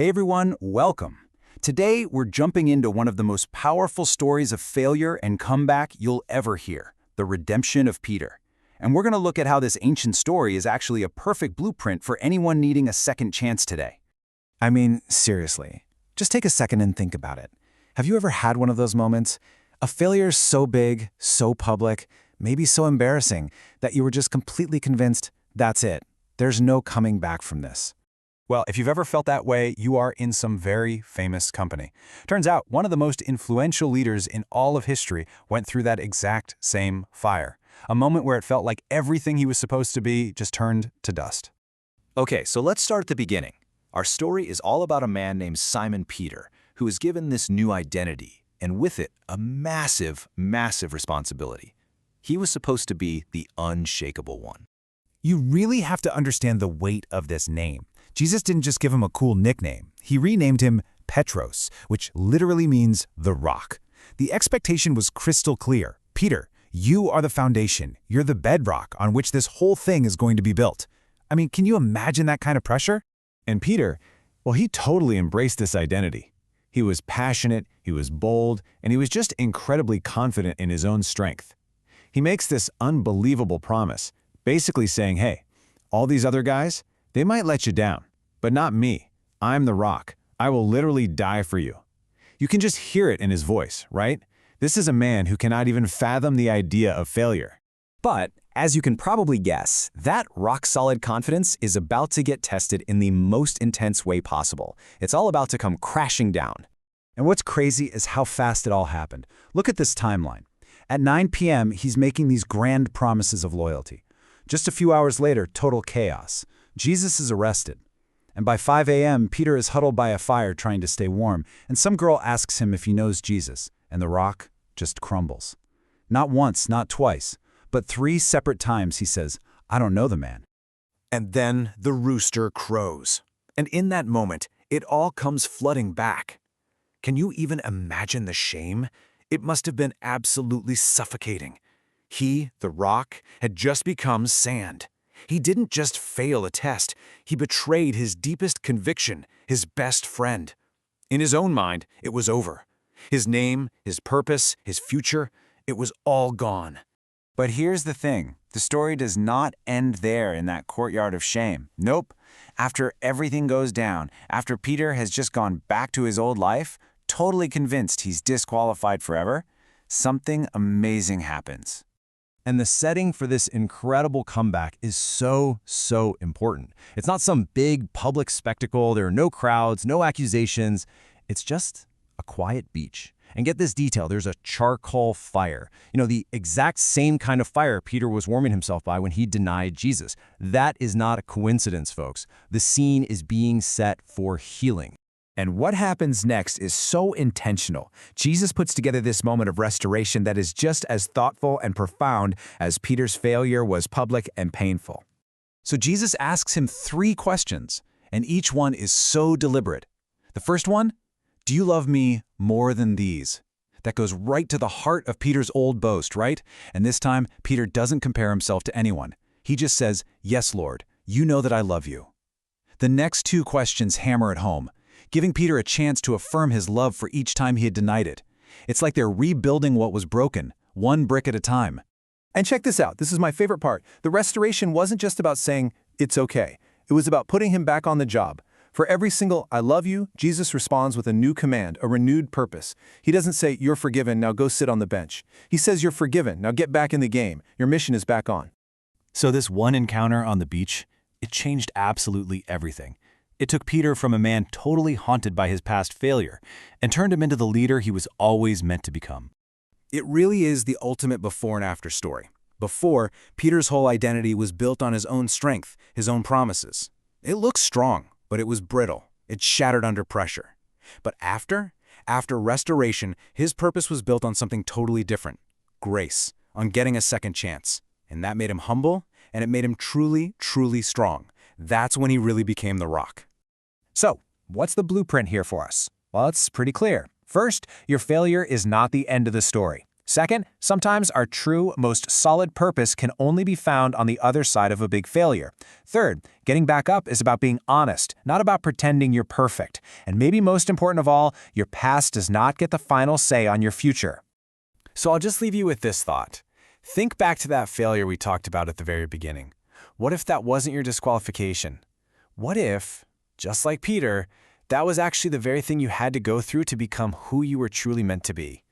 Hey everyone, welcome. Today we're jumping into one of the most powerful stories of failure and comeback you'll ever hear, the redemption of Peter. And we're going to look at how this ancient story is actually a perfect blueprint for anyone needing a second chance today. I mean, seriously, just take a second and think about it. Have you ever had one of those moments? A failure so big, so public, maybe so embarrassing, that you were just completely convinced, that's it. There's no coming back from this. Well, if you've ever felt that way, you are in some very famous company. Turns out, one of the most influential leaders in all of history went through that exact same fire. A moment where it felt like everything he was supposed to be just turned to dust. Okay, so let's start at the beginning. Our story is all about a man named Simon Peter, who is given this new identity, and with it, a massive, massive responsibility. He was supposed to be the unshakable one. You really have to understand the weight of this name. Jesus didn't just give him a cool nickname. He renamed him Petros, which literally means the rock. The expectation was crystal clear. Peter, you are the foundation. You're the bedrock on which this whole thing is going to be built. I mean, can you imagine that kind of pressure? And Peter, well, he totally embraced this identity. He was passionate, he was bold, and he was just incredibly confident in his own strength. He makes this unbelievable promise, basically saying, hey, all these other guys, they might let you down, but not me. I'm the rock. I will literally die for you. You can just hear it in his voice, right? This is a man who cannot even fathom the idea of failure. But, as you can probably guess, that rock-solid confidence is about to get tested in the most intense way possible. It's all about to come crashing down. And what's crazy is how fast it all happened. Look at this timeline. At 9 p.m., he's making these grand promises of loyalty. Just a few hours later, total chaos. Jesus is arrested. And by 5 a.m., Peter is huddled by a fire trying to stay warm, and some girl asks him if he knows Jesus, and the rock just crumbles. Not once, not twice, but 3 separate times he says, I don't know the man. And then the rooster crows. And in that moment, it all comes flooding back. Can you even imagine the shame? It must have been absolutely suffocating. He, the rock, had just become sand. He didn't just fail a test, he betrayed his deepest conviction, his best friend. In his own mind, it was over. His name, his purpose, his future, it was all gone. But here's the thing, the story does not end there in that courtyard of shame. Nope. After everything goes down, after Peter has just gone back to his old life, totally convinced he's disqualified forever, something amazing happens. And the setting for this incredible comeback is so important. It's not some big public spectacle. There are no crowds, no accusations. It's just a quiet beach. And get this detail, there's a charcoal fire. You know, the exact same kind of fire Peter was warming himself by when he denied Jesus. That is not a coincidence, folks. The scene is being set for healing. And what happens next is so intentional. Jesus puts together this moment of restoration that is just as thoughtful and profound as Peter's failure was public and painful. So Jesus asks him 3 questions, and each one is so deliberate. The first one, do you love me more than these? That goes right to the heart of Peter's old boast, right? And this time, Peter doesn't compare himself to anyone. He just says, yes, Lord, you know that I love you. The next 2 questions hammer it home, giving Peter a chance to affirm his love for each time he had denied it. It's like they're rebuilding what was broken, one brick at a time. And check this out, this is my favorite part. The restoration wasn't just about saying, it's okay. It was about putting him back on the job. For every single, I love you, Jesus responds with a new command, a renewed purpose. He doesn't say, you're forgiven, now go sit on the bench. He says, you're forgiven, now get back in the game. Your mission is back on. So this one encounter on the beach, it changed absolutely everything. It took Peter from a man totally haunted by his past failure and turned him into the leader he was always meant to become. It really is the ultimate before and after story. Before, Peter's whole identity was built on his own strength, his own promises. It looked strong, but it was brittle. It shattered under pressure. But after restoration, his purpose was built on something totally different. Grace, on getting a second chance. And that made him humble, and it made him truly, truly strong. That's when he really became the rock. So, what's the blueprint here for us? Well, it's pretty clear. First, your failure is not the end of the story. Second, sometimes our true, most solid purpose can only be found on the other side of a big failure. Third, getting back up is about being honest, not about pretending you're perfect. And maybe most important of all, your past does not get the final say on your future. So I'll just leave you with this thought. Think back to that failure we talked about at the very beginning. What if that wasn't your disqualification? What if, just like Peter, that was actually the very thing you had to go through to become who you were truly meant to be?